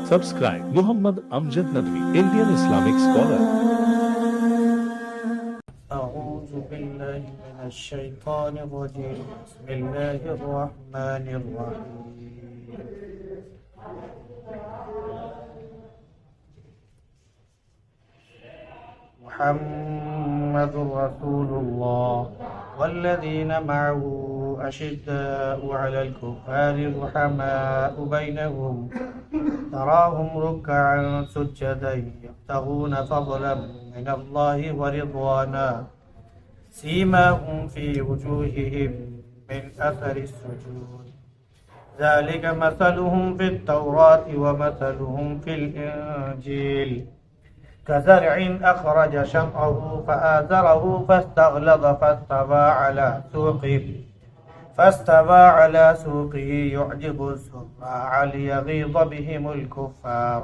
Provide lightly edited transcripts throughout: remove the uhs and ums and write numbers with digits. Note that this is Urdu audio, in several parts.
Subscribe Muhammad Amjad Nadwi, Indian Islamic scholar. أعوذ بالله من الشيطان الرجيم بسم الله الرحمن الرحيم محمد رسول الله والذين معه أشداء على الكفار رحماء بينهم تراهم ركعا سجدا يبتغون فضلا من الله ورضوانا سيماهم في وجوههم من أثر السجود ذلك مثلهم في التوراة ومثلهم في الإنجيل كزرع أخرج شطأه فآزره فاستغلظ فاستوى على سوقه يعجب الزراع ليغيظ بهم الكفار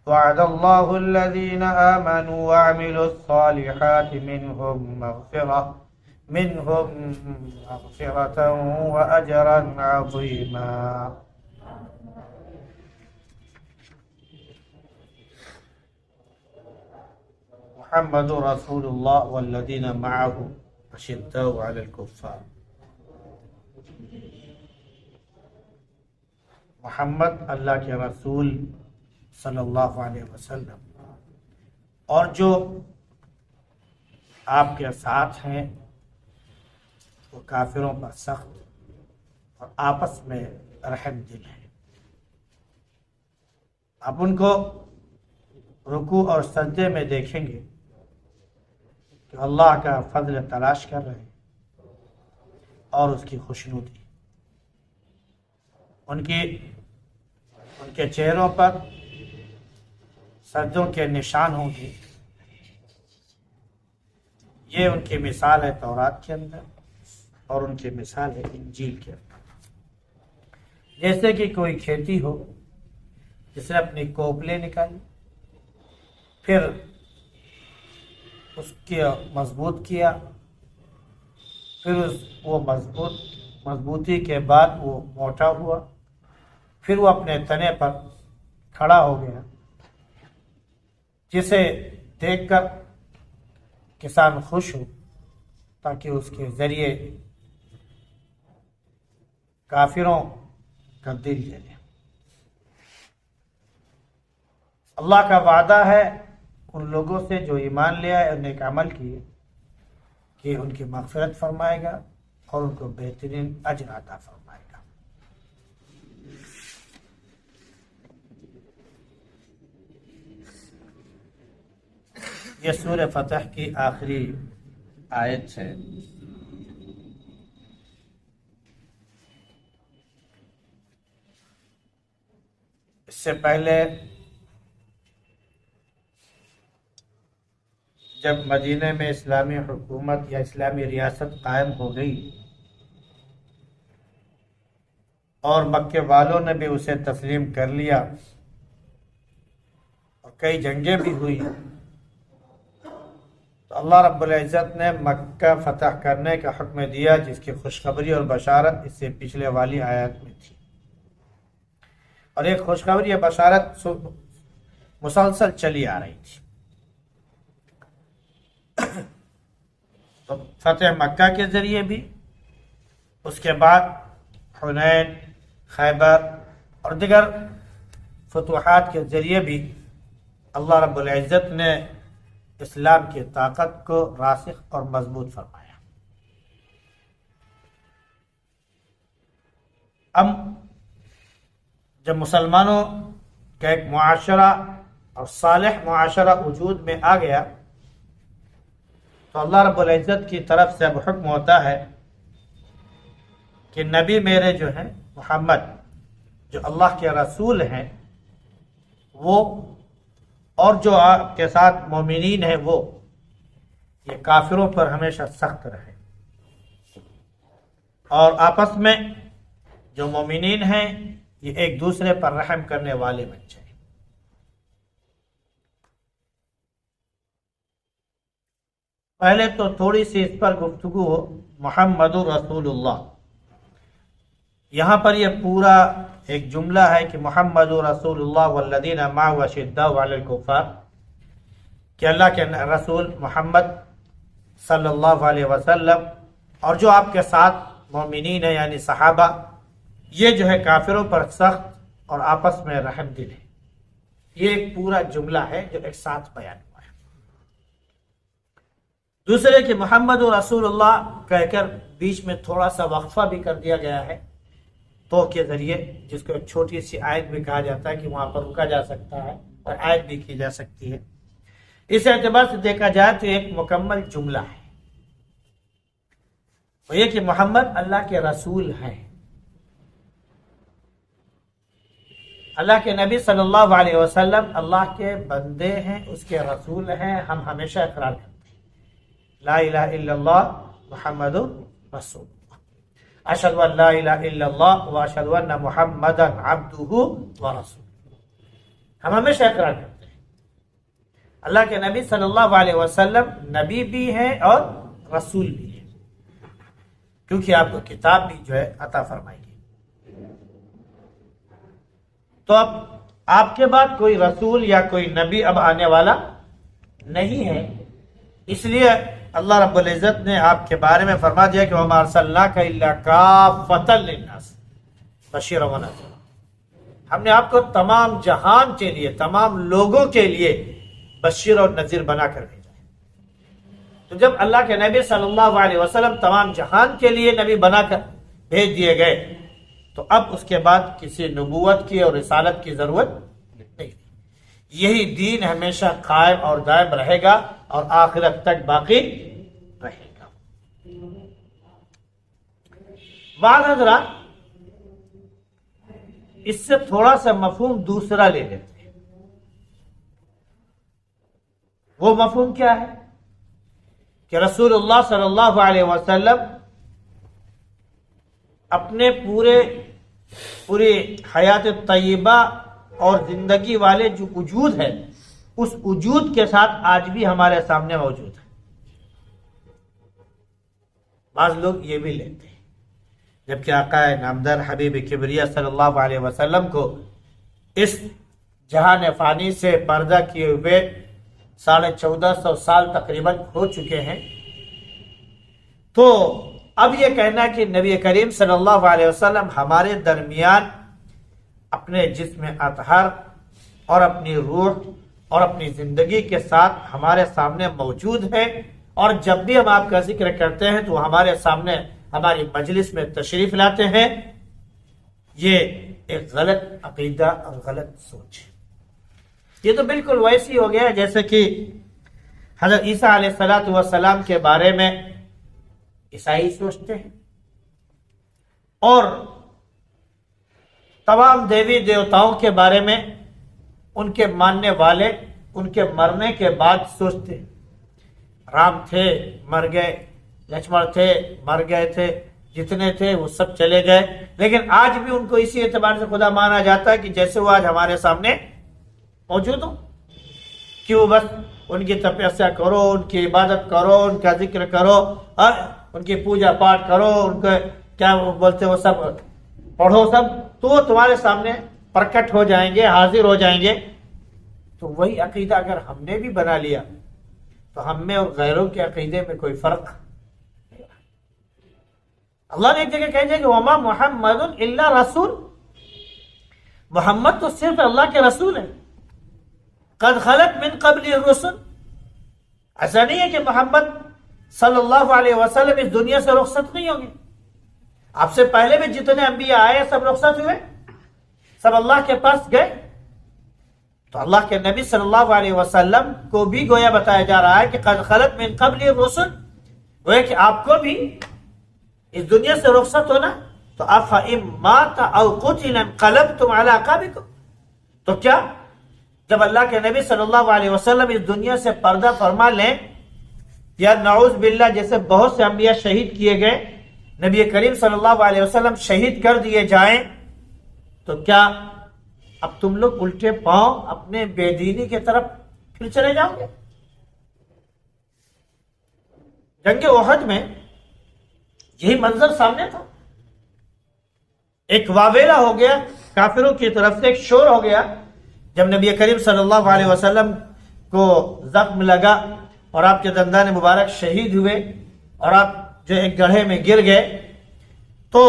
وعد الله الذين آمنوا وعملوا الصالحات منهم مغفرة وأجرا عظيما. محمد رسول اللہ والذین معه اشداء علی الکفار. محمد اللہ کے رسول صلی اللہ علیہ وسلم اور جو آپ کے ساتھ ہیں وہ کافروں پر سخت اور آپس میں رحم دل ہیں. آپ ان کو رکوع اور سجدے میں دیکھیں گے کہ اللہ کا فضل تلاش کر رہے ہیں اور اس کی خوشنودی. ان کے چہروں پر سجدوں کے نشان ہوں گے. یہ ان کی مثال ہے تورات کے اندر اور ان کی مثال ہے انجیل کے اندر. جیسے کہ کوئی کھیتی ہو جس نے اپنی کوپلے نکالی پھر اس کے مضبوط کیا پھر وہ مضبوطی کے بعد وہ موٹا ہوا پھر وہ اپنے تنے پر کھڑا ہو گیا جسے دیکھ کر کسان خوش ہو تاکہ اس کے ذریعے کافروں کا دل جلے. اللہ کا وعدہ ہے ان لوگوں سے جو ایمان لے آئے اور نیک عمل کیے کہ ان کی مغفرت فرمائے گا اور ان کو بہترین اجر عطا فرمائے گا. یہ سورہ فتح کی آخری آیت ہے. اس سے پہلے جب مدینہ میں اسلامی حکومت یا اسلامی ریاست قائم ہو گئی اور مکے والوں نے بھی اسے تسلیم کر لیا اور کئی جنگیں بھی ہوئی تو اللہ رب العزت نے مکہ فتح کرنے کا حکم دیا جس کی خوشخبری اور بشارت اس سے پچھلے والی آیات میں تھی. اور ایک خوشخبری یا بشارت مسلسل چلی آ رہی تھی. تو فتح مکہ کے ذریعے بھی اس کے بعد حنین خیبر اور دیگر فتوحات کے ذریعے بھی اللہ رب العزت نے اسلام کی طاقت کو راسخ اور مضبوط فرمایا. اب جب مسلمانوں کا ایک معاشرہ اور صالح معاشرہ وجود میں آ گیا تو اللہ رب العزت کی طرف سے اب حکم ہوتا ہے کہ نبی میرے جو ہیں محمد جو اللہ کے رسول ہیں وہ اور جو آپ کے ساتھ مومنین ہیں وہ یہ کافروں پر ہمیشہ سخت رہے اور آپس میں جو مومنین ہیں یہ ایک دوسرے پر رحم کرنے والے بن جائیں. پہلے تو تھوڑی سی اس پر گفتگو ہو. محمد رسول اللہ، یہاں پر یہ پورا ایک جملہ ہے کہ محمد رسول اللہ والذین معه اشداء علی الکفار، کہ اللہ کے رسول محمد صلی اللہ علیہ وسلم اور جو آپ کے ساتھ مومنین ہیں یعنی صحابہ، یہ جو ہے کافروں پر سخت اور آپس میں رحم دل ہے۔ یہ ایک پورا جملہ ہے جو ایک ساتھ بیان ہوا ہے۔ دوسرے کہ محمد رسول اللہ کہہ کر بیچ میں تھوڑا سا وقفہ بھی کر دیا گیا ہے تو کے ذریعے، جس کو ایک چھوٹی سی آیت بھی کہا جاتا ہے کہ وہاں پر رکا جا سکتا ہے اور آیت بھی کی جا سکتی ہے۔ اس اعتبار سے دیکھا جائے تو ایک مکمل جملہ ہے، وہ یہ کہ محمد اللہ کے رسول ہیں، اللہ کے نبی صلی اللہ علیہ وسلم اللہ کے بندے ہیں، اس کے رسول ہیں۔ ہم ہمیشہ اقرار کرتے ہیں لا الہ الا اللہ محمد رسول اللہ، اشہد ان لا الہ الا اللہ واشہد ان محمدا عبدہ ورسولہ۔ ہم ہمیشہ اقرار کرتے ہیں اللہ کے نبی صلی اللہ علیہ وسلم نبی بھی ہیں اور رسول بھی ہیں، کیونکہ آپ کو کتاب بھی جو ہے عطا فرمائی گئی۔ تو اب آپ کے بعد کوئی رسول یا کوئی نبی اب آنے والا نہیں ہے، اس لیے اللہ رب العزت نے آپ کے بارے میں فرما دیا کہ وَمَا أَرْسَلْنَاكَ إِلَّا كَافَّةً لِلنَّاسِ بَشِيرًا وَنَذِيرًا۔ ہم نے آپ کو تمام جہان کے لیے، تمام لوگوں کے لیے بشیر اور نذیر بنا کر بھیجا ہے۔ تو جب اللہ کے نبی صلی اللہ علیہ وسلم تمام جہان کے لیے نبی بنا کر بھیج دیے گئے تو اب اس کے بعد کسی نبوت کی اور رسالت کی ضرورت نہیں۔ یہی دین ہمیشہ قائم اور دائم رہے گا اور آخرت تک باقی رہے گا۔ بعض حضرات اس سے تھوڑا سا مفہوم دوسرا لے لیتے ہیں۔ وہ مفہوم کیا ہے کہ رسول اللہ صلی اللہ علیہ وسلم اپنے پوری حیات طیبہ اور زندگی والے جو وجود ہے، اس وجود کے ساتھ آج بھی ہمارے سامنے موجود ہے۔ بعض لوگ یہ بھی لیتے ہیں، جبکہ آقا نامدار حبیب کبریہ صلی اللہ علیہ وسلم کو اس جہان فانی سے پردہ کیے ہوئے 1450 سال تقریباً ہو چکے ہیں، تو اب یہ کہنا کہ نبی کریم صلی اللہ علیہ وسلم ہمارے درمیان اپنے جسم اطہر اور اپنی روح اور اپنی زندگی کے ساتھ ہمارے سامنے موجود ہے، اور جب بھی ہم آپ کا ذکر کرتے ہیں تو وہ ہمارے سامنے ہماری مجلس میں تشریف لاتے ہیں، یہ ایک غلط عقیدہ اور غلط سوچ ہے۔ یہ تو بالکل ویسی ہو گیا جیسے کہ حضرت عیسیٰ علیہ السلام کے بارے میں عیسائی سوچتے ہیں، اور تمام دیوی دیوتاؤں کے بارے میں ان کے ماننے والے ان کے مرنے کے بعد سوچتے ہیں۔ رام تھے مر گئے، لکشمن تھے مر گئے تھے، جتنے تھے وہ سب چلے گئے، لیکن آج بھی ان کو اسی اعتبار سے خدا مانا جاتا ہے کہ جیسے وہ آج ہمارے سامنے موجود ہو، کیوں بس ان کی تپسیا کرو، ان کی عبادت کرو، ان کا ذکر کرو، ان کی پوجا پاٹ کرو، ان کو کیا بولتے وہ سب پڑھو سب، تو وہ تمہارے سامنے پرکٹ ہو جائیں گے، حاضر ہو جائیں گے۔ تو وہی عقیدہ اگر ہم نے بھی بنا لیا تو ہم میں اور غیروں کے عقیدے میں کوئی فرق نہیں رہا۔ اللہ نے ایک جگہ کہہ دیا کہ وما محمد الا رسول، محمد تو صرف اللہ کے رسول ہیں، قد خلت من قبل الرسل۔ ایسا نہیں ہے کہ محمد صلی اللہ علیہ وسلم اس دنیا سے رخصت نہیں ہوں گے، آپ سے پہلے بھی جتنے انبیاء آئے سب رخصت ہوئے، سب اللہ کے پاس گئے۔ تو اللہ کے نبی صلی اللہ علیہ وسلم کو بھی گویا بتایا جا رہا ہے کہ قد خلت من قبل الرسل، گویا کہ آپ کو بھی اس دنیا سے رخصت ہونا، تو افإن مات او قتل انقلبتم علی اعقابکم، تو کیا جب اللہ کے نبی صلی اللہ علیہ وسلم اس دنیا سے پردہ فرما لیں، یا نعوذ باللہ جیسے بہت سے انبیاء شہید کیے گئے، نبی کریم صلی اللہ علیہ وسلم شہید کر دیے جائیں، تو کیا اب تم لوگ الٹے پاؤں اپنے بے دینی کی طرف پھر چلے جاؤ گے؟ جنگ احد میں یہی منظر سامنے تھا، ایک واویلا ہو گیا، کافروں کی طرف سے ایک شور ہو گیا جب نبی کریم صلی اللہ علیہ وسلم کو زخم لگا اور آپ کے دندان مبارک شہید ہوئے اور آپ جو ایک گڑھے میں گر گئے، تو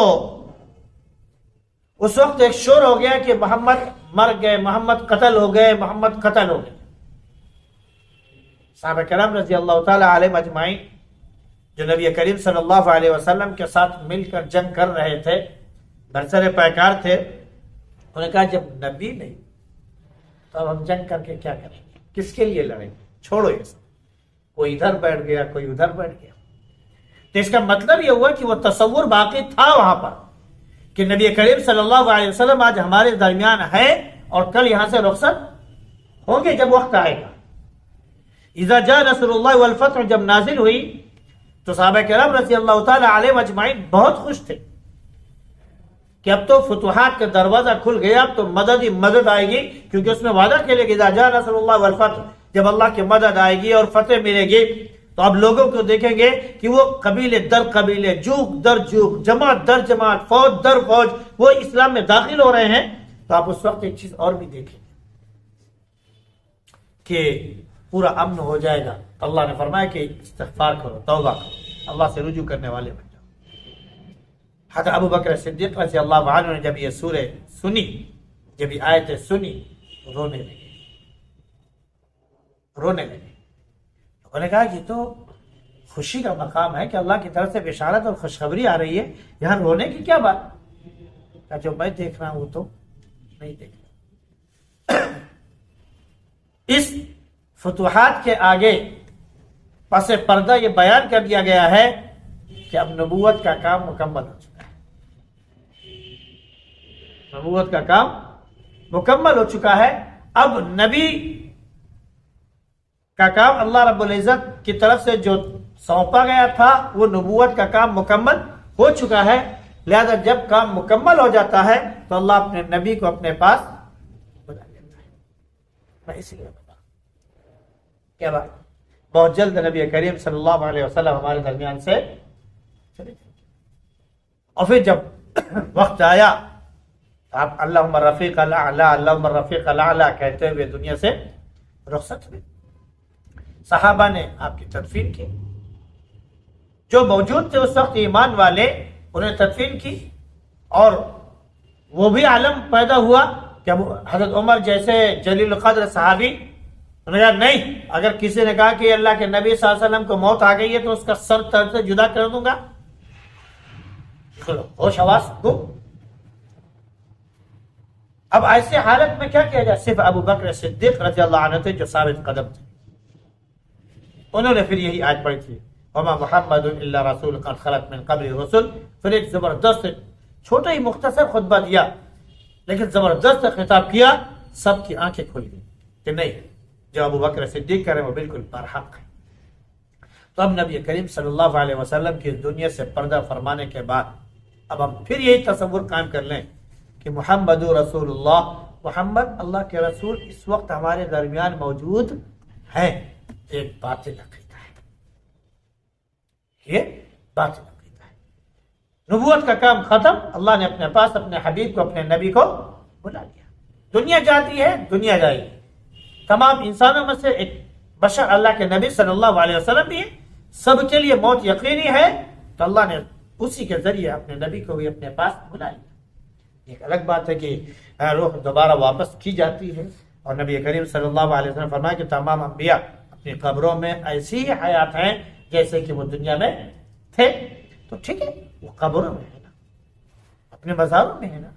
اس وقت ایک شور ہو گیا کہ محمد مر گئے، محمد قتل ہو گئے، محمد قتل ہو گئے۔ صحابہ کرام رضی اللہ تعالی علیہ اجمعین جو نبی کریم صلی اللہ علیہ وسلم کے ساتھ مل کر جنگ کر رہے تھے، برسر پیکار تھے، انہوں نے کہا جب نبی نہیں تو اب ہم جنگ کر کے کیا کریں گے، کس کے لیے لڑیں گے، چھوڑو یہ سب۔ کوئی ادھر بیٹھ گیا، کوئی ادھر بیٹھ گیا۔ تو اس کا مطلب یہ ہوا کہ وہ تصور باقی تھا وہاں پر کہ نبی کریم صلی اللہ علیہ وسلم آج ہمارے درمیان ہے اور کل یہاں سے رخصت ہوں گے جب وقت آئے گا۔ اذا جاء نصر اللہ والفتح جب نازل ہوئی تو صحابہ کرام رضی اللہ تعالی علیہ اجمعین بہت خوش تھے کہ اب تو فتوحات کا دروازہ کھل گیا، اب تو مدد ہی مدد آئے گی، کیونکہ اس میں وعدہ کیا کہ اذا جاء نصر اللہ والفتح، جب اللہ کی مدد آئے گی اور فتح ملے گی تو اب لوگوں کو دیکھیں گے کہ وہ قبیلے در قبیلے، جوک در جوک، جماعت در جماعت، فوج در فوج وہ اسلام میں داخل ہو رہے ہیں۔ تو آپ اس وقت ایک چیز اور بھی دیکھیں کہ پورا امن ہو جائے گا۔ اللہ نے فرمایا کہ استغفار کرو، توبہ کرو، اللہ سے رجوع کرنے والے بن جاؤ۔ حضرت ابو بکر صدیق رضی اللہ عنہ نے جب یہ سورہ سنی، جب یہ آیتیں سنی، رونے لگے۔ انہوں نے کہا کہ تو خوشی کا مقام ہے کہ اللہ کی طرف سے بشارت اور خوشخبری آ رہی ہے، یہاں رونے کی کیا بات؟ کہا جو میں دیکھ رہا ہوں وہ تو نہیں دیکھ رہا۔ اس فتوحات کے آگے پس پردہ یہ بیان کر دیا گیا ہے کہ اب نبوت کا کام مکمل ہو چکا ہے۔ نبوت کا کام مکمل ہو چکا ہے۔ اب نبی کا کام اللہ رب العزت کی طرف سے جو سونپا گیا تھا وہ نبوت کا کام مکمل ہو چکا ہے، لہذا جب کام مکمل ہو جاتا ہے تو اللہ اپنے نبی کو اپنے پاس بلا لیتا ہے۔ میں اسی لیے بتا کیا بات، بہت جلد نبی کریم صلی اللہ علیہ وسلم ہمارے درمیان سے چلے گئے، اور پھر جب وقت آیا آپ اللہم رفیق الاعلی، اللہم رفیق الاعلی کہتے ہوئے دنیا سے رخصت ہوئے۔ صحابہ نے آپ کی تدفین کی، جو موجود تھے اس وقت ایمان والے انہیں تدفین کی، اور وہ بھی عالم پیدا ہوا کہ حضرت عمر جیسے جلیل القدر صحابی انہوں نے کہا نہیں، اگر کسی نے کہا کہ اللہ کے نبی صلی اللہ علیہ وسلم کو موت آ گئی ہے تو اس کا سر تر سے جدا کر دوں گا۔ ہوش حواس کو اب ایسے حالت میں کیا کیا جائے؟ صرف ابو بکر صدیق رضی اللہ عنہ تھے جو ثابت قدم تھے، انہوں نے پھر یہی آیت پڑھی تھی وما محمد الا رسول قد خلت من قبل الرسل، پھر ایک زبردست چھوٹا ہی مختصر خطبہ دیا لیکن زبردست خطاب کیا، سب کی آنکھیں کھل گئی کہ نہیں، جو ابو بکر صدیق کریں وہ بالکل برحق ہے۔ تو اب نبی کریم صلی اللہ علیہ وسلم کی دنیا سے پردہ فرمانے کے بعد اب ہم پھر یہی تصور قائم کر لیں کہ محمد رسول اللہ، محمد اللہ کے رسول اس وقت ہمارے درمیان موجود ہے۔ ایک باطل عقیدہ ہے، یہ باطل عقیدہ ہے۔ نبوت کا کام ختم، اللہ نے اپنے پاس اپنے حبیب کو، اپنے نبی کو بلا لیا۔ دنیا جاتی ہے، دنیا جائے گی، تمام انسانوں میں سے ایک بشر اللہ کے نبی صلی اللہ علیہ وسلم بھی ہے، سب کے لیے موت یقینی ہے، تو اللہ نے اسی کے ذریعے اپنے نبی کو بھی اپنے پاس بلا لیا۔ ایک الگ بات ہے کہ روح دوبارہ واپس کی جاتی ہے، اور نبی کریم صلی اللہ علیہ وسلم فرمایا کہ تمام انبیاء اپنی قبروں میں ایسی ہی حیات ہیں جیسے کہ وہ دنیا میں تھے۔ تو ٹھیک ہے، وہ قبروں میں ہے نا، اپنے مزاروں میں ہے نا،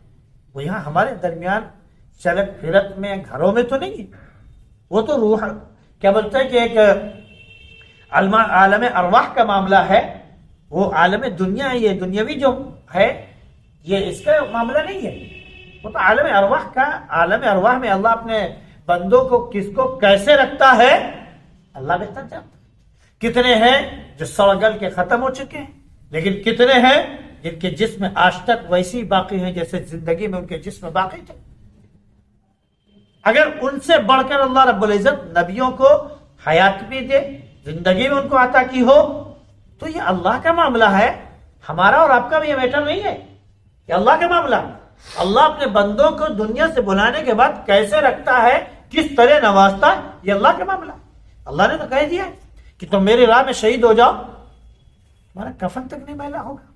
وہ یہاں ہمارے درمیان چلت پھرت میں گھروں میں تو نہیں ہے، وہ تو روح کیا بولتے ہیں کہ ایک عالم ارواح کا معاملہ ہے، وہ عالم دنیا ہے، یہ دنیاوی جو ہے یہ اس کا معاملہ نہیں ہے، وہ تو عالم ارواح کا۔ عالم ارواح میں اللہ اپنے بندوں کو کس کو کیسے رکھتا ہے اللہ بہتر جانتا ہے۔ کتنے ہیں جو سڑ گل کے ختم ہو چکے ہیں، لیکن کتنے ہیں جن کے جسم آج تک ویسی باقی ہیں جیسے زندگی میں ان کے جسم باقی تھے۔ اگر ان سے بڑھ کر اللہ رب العزت نبیوں کو حیات بھی دے، زندگی میں ان کو عطا کی ہو، تو یہ اللہ کا معاملہ ہے، ہمارا اور آپ کا بھی یہ میٹر نہیں ہے، یہ اللہ کا معاملہ ہے۔ اللہ اپنے بندوں کو دنیا سے بلانے کے بعد کیسے رکھتا ہے، کس طرح نوازتا ہے، یہ اللہ کا معاملہ ہے۔ اللہ نے تو کہہ دیا ہے کہ تم میری راہ میں شہید ہو جاؤ، تمہارا کفن تک نہیں میلا ہوگا،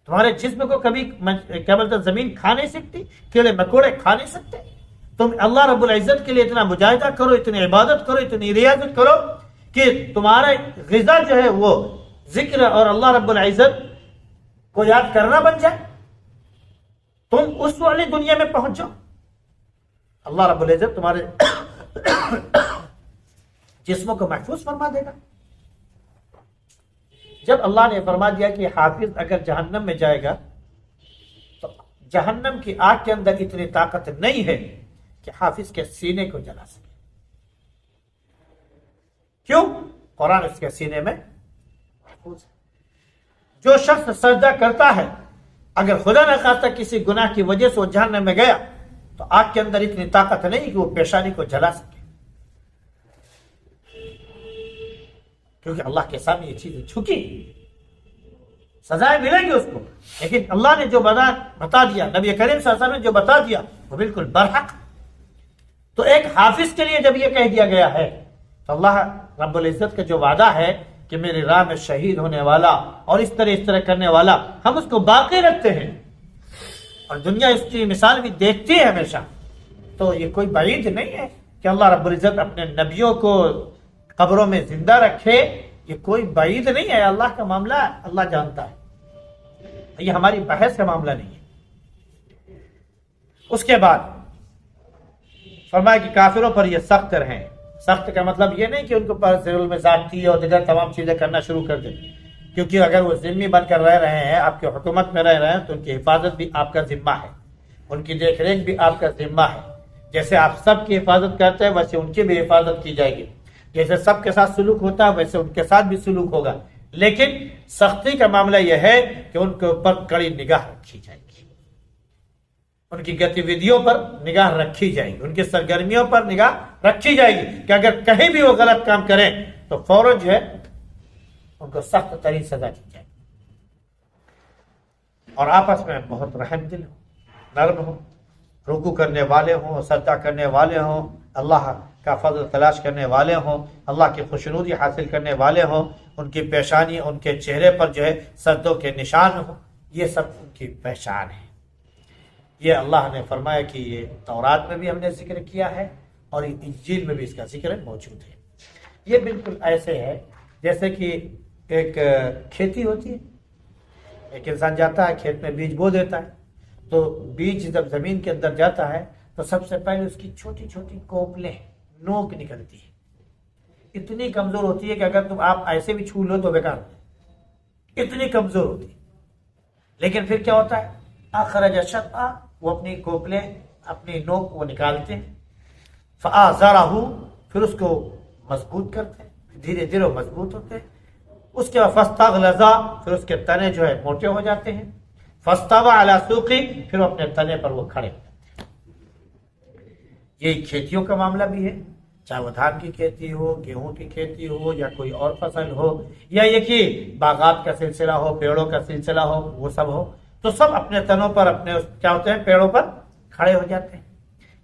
تمہارے جسم کو کبھی کیا بولتے ہیں زمین کھا نہیں سکتی، کیڑے مکوڑے کھا نہیں سکتے۔ تم اللہ رب العزت کے لیے اتنا مجاہدہ کرو، اتنی عبادت کرو، اتنی ریاضت کرو کہ تمہارا غذا جو ہے وہ ذکر اور اللہ رب العزت کو یاد کرنا بن جائے، تم اس والی دنیا میں پہنچ جاؤ، اللہ رب العزت تمہارے جسموں کو محفوظ فرما دے گا۔ جب اللہ نے فرما دیا کہ حافظ اگر جہنم میں جائے گا تو جہنم کی آگ کے اندر اتنی طاقت نہیں ہے کہ حافظ کے سینے کو جلا سکے۔ کیوں؟ قرآن اس کے سینے میں محفوظ ہے۔ جو شخص سجدہ کرتا ہے اگر خدا نہ خواستہ کسی گناہ کی وجہ سے وہ جہنم میں گیا تو آگ کے اندر اتنی طاقت نہیں کہ وہ پیشانی کو جلا سکے، کیونکہ اللہ کے سامنے یہ چیزیں چھکی، سزائیں ملیں گی اس کو، لیکن اللہ نے جو بتا دیا، نبی کریم صلی اللہ علیہ وسلم نے جو بتا دیا وہ بالکل برحق۔ تو ایک حافظ کے لیے جب یہ کہہ دیا گیا ہے تو اللہ رب العزت کا جو وعدہ ہے کہ میری راہ میں شہید ہونے والا اور اس طرح کرنے والا، ہم اس کو باقی رکھتے ہیں اور دنیا اس کی مثال بھی دیکھتی ہے ہمیشہ، تو یہ کوئی بعید نہیں ہے کہ اللہ رب العزت اپنے نبیوں کو قبروں میں زندہ رکھے، یہ کوئی بعید نہیں ہے، اللہ کا معاملہ اللہ جانتا ہے، یہ ہماری بحث کا معاملہ نہیں ہے۔ اس کے بعد فرمایا کہ کافروں پر یہ سخت رہیں۔ سخت کا مطلب یہ نہیں کہ ان کو پر ظلم ذاتی اور دیگر تمام چیزیں کرنا شروع کر دیں، کیونکہ اگر وہ ذمہ بن کر رہ رہے ہیں، آپ کی حکومت میں رہ رہے ہیں، تو ان کی حفاظت بھی آپ کا ذمہ ہے، ان کی دیکھ ریکھ بھی آپ کا ذمہ ہے۔ جیسے آپ سب کی حفاظت کرتے ہیں ویسے ان کی بھی حفاظت کی جائے گی، جیسے سب کے ساتھ سلوک ہوتا ہے ویسے ان کے ساتھ بھی سلوک ہوگا، لیکن سختی کا معاملہ یہ ہے کہ ان کے اوپر کڑی نگاہ رکھی جائے گی، ان کی گتیویدھیوں پر نگاہ رکھی جائے گی، ان کی سرگرمیوں پر نگاہ رکھی جائے گی کہ اگر کہیں بھی وہ غلط کام کریں تو فوراً جو ہے ان کو سخت ترین سزا دی جائے گی، اور آپس میں بہت رحم دل ہو، نرم ہو، رکوع کرنے والے ہوں، سجدہ کرنے والے ہوں، اللہ کا فضل تلاش کرنے والے ہوں، اللہ کی خوشنودی حاصل کرنے والے ہوں، ان کی پیشانی، ان کے چہرے پر جو ہے سجدوں کے نشان ہوں، یہ سب ان کی پہچان ہے۔ یہ اللہ نے فرمایا کہ یہ تورات میں بھی ہم نے ذکر کیا ہے اور انجیل میں بھی اس کا ذکر موجود ہے۔ یہ بالکل ایسے ہے جیسے کہ ایک کھیتی ہوتی ہے، ایک انسان جاتا ہے کھیت میں بیج بو دیتا ہے، تو بیج جب زمین کے اندر جاتا ہے تو سب سے پہلے اس کی چھوٹی چھوٹی کوپلیں، نوک نکلتی ہے، اتنی کمزور ہوتی ہے کہ اگر تم آپ ایسے بھی چھو لو تو بیکار ہو جائے، اتنی کمزور ہوتی ہے۔ لیکن پھر کیا ہوتا ہے، اخرج شطأ، وہ اپنی کوپلیں، اپنی نوک وہ نکالتے ہیں، فآزرہ، پھر اس کو مضبوط کرتے ہیں، دھیرے دھیرے وہ مضبوط ہوتے ہیں، اس کے بعد فاستغلظ، پھر اس کے تنے جو ہے موٹے ہو جاتے ہیں، فاستوى علی سوقہ، پھر وہ اپنے تنے پر وہ کھڑے ہو جاتے ہیں۔ یہ کھیتیوں کا معاملہ بھی ہے، چاہے وہ دھان کی کھیتی ہو، گیہوں کی کھیتی ہو، یا کوئی اور فصل ہو، یا یہ کہ باغات کا سلسلہ ہو، پیڑوں کا سلسلہ ہو، وہ سب ہو، تو سب اپنے تنوں پر، اپنے کیا ہوتے ہیں، پیڑوں پر کھڑے ہو جاتے ہیں۔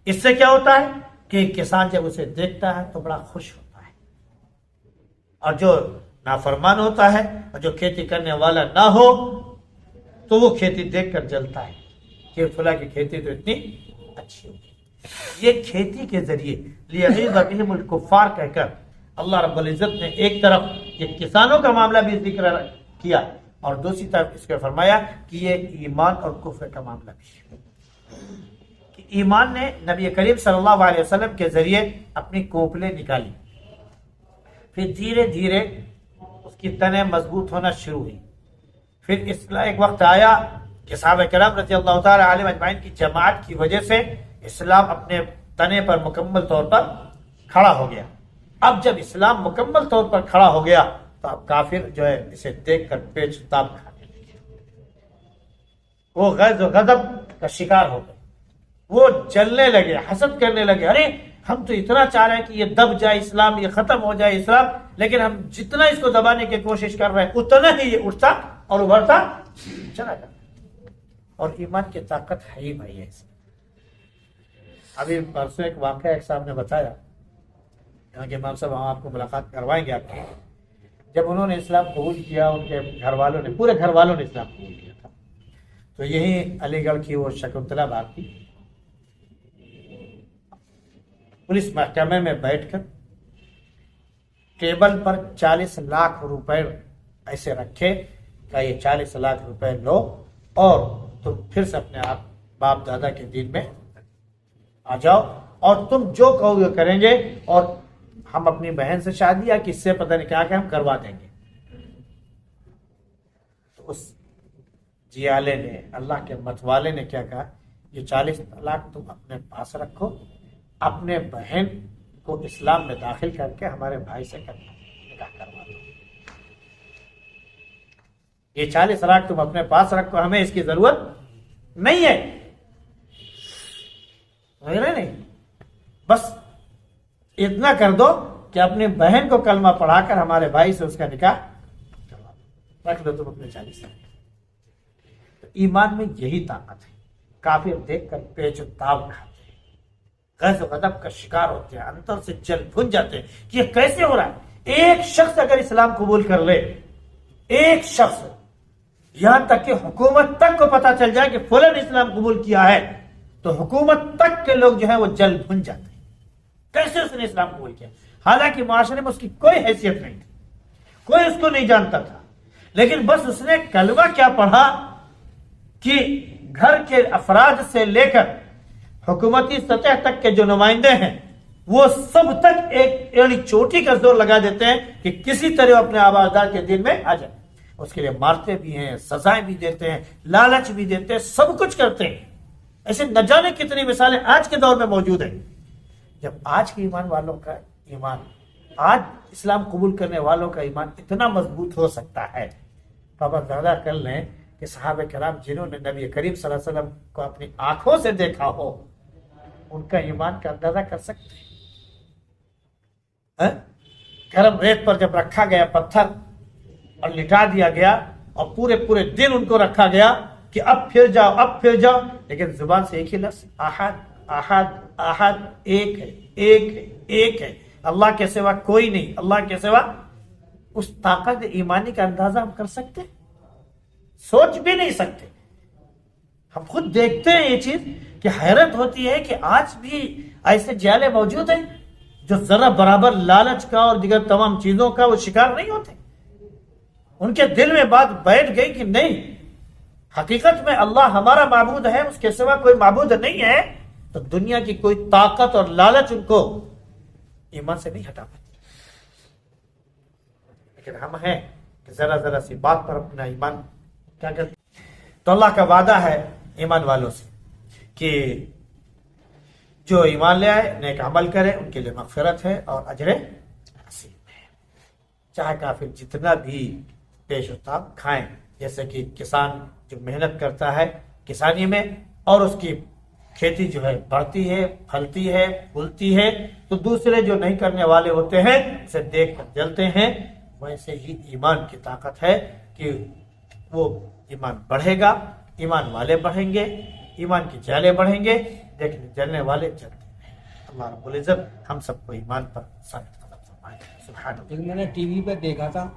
اس سے کیا ہوتا ہے کہ کسان جب اسے دیکھتا ہے تو بڑا خوش ہوتا ہے، اور جو نافرمان ہوتا ہے اور جو کھیتی کرنے والا نہ ہو تو وہ کھیتی دیکھ کر جلتا ہے کہ فلاں کی کھیتی تو اتنی اچھی ہوگی۔ یہ کھیتی کے ذریعے لیغیظ بہم الکفار کہہ کر اللہ رب العزت نے ایک طرف یہ کسانوں کا معاملہ بھی ذکر کیا اور دوسری طرف اس کو فرمایا کہ یہ ایمان اور کفر کا معاملہ بھی ہے، کہ ایمان نے نبی کریم صلی اللہ علیہ وسلم کے ذریعے اپنی کوپلیں نکالی، پھر دھیرے دھیرے اس کی تنیں مضبوط ہونا شروع ہوئی، پھر ایک وقت آیا کہ صحابہ کرام رضی اللہ تعالی علیہم اجمعین کی جماعت کی وجہ سے اسلام اپنے تنے پر مکمل طور پر کھڑا ہو گیا۔ اب جب اسلام مکمل طور پر کھڑا ہو گیا تو اب کافر جو ہے اسے دیکھ کر پیچ تاب کھانے لگے، وہ غیظ و غضب کا شکار ہو گئے، وہ جلنے لگے، حسد کرنے لگے، ارے ہم تو اتنا چاہ رہے ہیں کہ یہ دب جائے اسلام، یہ ختم ہو جائے اسلام، لیکن ہم جتنا اس کو دبانے کی کوشش کر رہے ہیں اتنا ہی یہ اٹھتا اور ابھرتا چلا جاتا۔ اور ایمان کی طاقت ہے ہی بھائی ہے. ابھی پرسوں ایک واقعہ ایک صاحب نے بتایا، یہاں کے امام صاحب ہم آپ کو ملاقات کروائیں گے آپ کی. جب انہوں نے اسلام قبول کیا، ان کے گھر والوں نے، پورے گھر والوں نے اسلام قبول کیا تھا، تو یہی علی گڑھ کی وہ شکنتلا باغ کی پولیس محکمے میں بیٹھ کر ٹیبل پر 40 لاکھ روپے ایسے رکھے کہ یہ 40 لاکھ روپے لو اور تم پھر سے اپنے آپ باپ دادا کے دین میں آ جاؤ، اور تم جو کہو گے کریں گے، اور ہم اپنی بہن سے شادی یا کس سے پتہ نہیں کیا کہ ہم کروا دیں گے. تو اس جیالے نے، اللہ کے متوالے نے کیا کہا، یہ 40 لاکھ تم اپنے پاس رکھو، اپنے بہن کو اسلام میں داخل کر کے ہمارے بھائی سے نکاح کروا دو. یہ 40 لاکھ تم اپنے پاس رکھو، ہمیں اس کی ضرورت نہیں ہے. نہیں، بس اتنا کر دو کہ اپنی بہن کو کلمہ پڑھا کر ہمارے بھائی سے اس کا نکاح کروا دو، رکھ دو تم اپنے 40 لاکھ. تو ایمان میں یہی طاقت ہے. کافر دیکھ کر پیچ و تاب کھاتے ہیں، غیظ و غضب کا شکار ہوتے ہیں، اندر سے جل بھن جاتے ہیں کہ یہ کیسے ہو رہا ہے. ایک شخص اگر اسلام قبول کر لے، ایک شخص، یہاں تک کہ حکومت تک کو پتا چل جائے کہ فلاں نے اسلام قبول کیا ہے، تو حکومت تک کے لوگ جو ہیں وہ جل بھن جاتے ہیں. کیسے اس نے اسلام قبول کیا؟ حالانکہ معاشرے میں اس کی کوئی حیثیت نہیں تھی، کوئی اس کو نہیں جانتا تھا، لیکن بس اس نے کلمہ کیا پڑھا کہ گھر کے افراد سے لے کر حکومتی سطح تک کے جو نمائندے ہیں وہ سب تک ایک یعنی چوٹی کا زور لگا دیتے ہیں کہ کسی طرح اپنے آبادار کے دین میں آ جائے. اس کے لیے مارتے بھی ہیں، سزائیں بھی دیتے ہیں، لالچ بھی دیتے ہیں، سب کچھ کرتے ہیں. ایسے نہ جانے کتنی مثالیں آج کے دور میں موجود ہیں. جب آج کے ایمان والوں کا ایمان، آج اسلام قبول کرنے والوں کا ایمان اتنا مضبوط ہو سکتا ہے، تو آپ اندازہ کر لیں کہ صحابہ کرام جنہوں نے نبی کریم صلی اللہ علیہ وسلم کو اپنی آنکھوں سے دیکھا ہو، ان کا ایمان کا اندازہ کر سکتے ہیں. گرم ریت پر جب رکھا گیا پتھر اور لٹا دیا گیا اور پورے دن ان کو رکھا گیا کہ اب پھر جاؤ، اب پھر جاؤ، لیکن زبان سے ایک ہی لفظ، احد احد احد، ایک ہے، ایک ہے، ایک ہے، اللہ کے سوا کوئی نہیں، اللہ کے سوا. اس طاقت ایمانی کا اندازہ ہم کر سکتے، سوچ بھی نہیں سکتے. ہم خود دیکھتے ہیں یہ چیز کہ حیرت ہوتی ہے کہ آج بھی ایسے جیالے موجود ہیں جو ذرا برابر لالچ کا اور دیگر تمام چیزوں کا وہ شکار نہیں ہوتے. ان کے دل میں بات بیٹھ گئی کہ نہیں، حقیقت میں اللہ ہمارا معبود ہے، اس کے سوا کوئی معبود نہیں ہے، تو دنیا کی کوئی طاقت اور لالچ ان کو ایمان سے نہیں ہٹا پاتی. لیکن ہم ہیں کہ ذرا سی بات پر اپنا ایمان کیا کرتے. تو اللہ کا وعدہ ہے ایمان والوں سے کہ جو ایمان لے آئے، نیک عمل کرے، ان کے لیے مغفرت ہے اور اجر عظیم ہے. چاہے کافر جتنا بھی پیش و تاب کھائیں، جیسے کہ کسان جو محنت کرتا ہے کسانی میں اور اس کی کھیتی جو ہے بڑھتی ہے، پھلتی ہے، پھولتی ہے، تو دوسرے جو نہیں کرنے والے ہوتے ہیں اسے دیکھ کر جلتے ہیں. ویسے ہی ایمان کی طاقت ہے کہ وہ ایمان بڑھے گا، ایمان والے بڑھیں گے، ایمان کی جالے بڑھیں گے، لیکن جلنے والے جلتے ہیں. اللہ رب العزت ہم سب کو ایمان پر ثابت قدم فرمائے. سبحان اللہ. میں نے ٹی وی پہ دیکھا تھا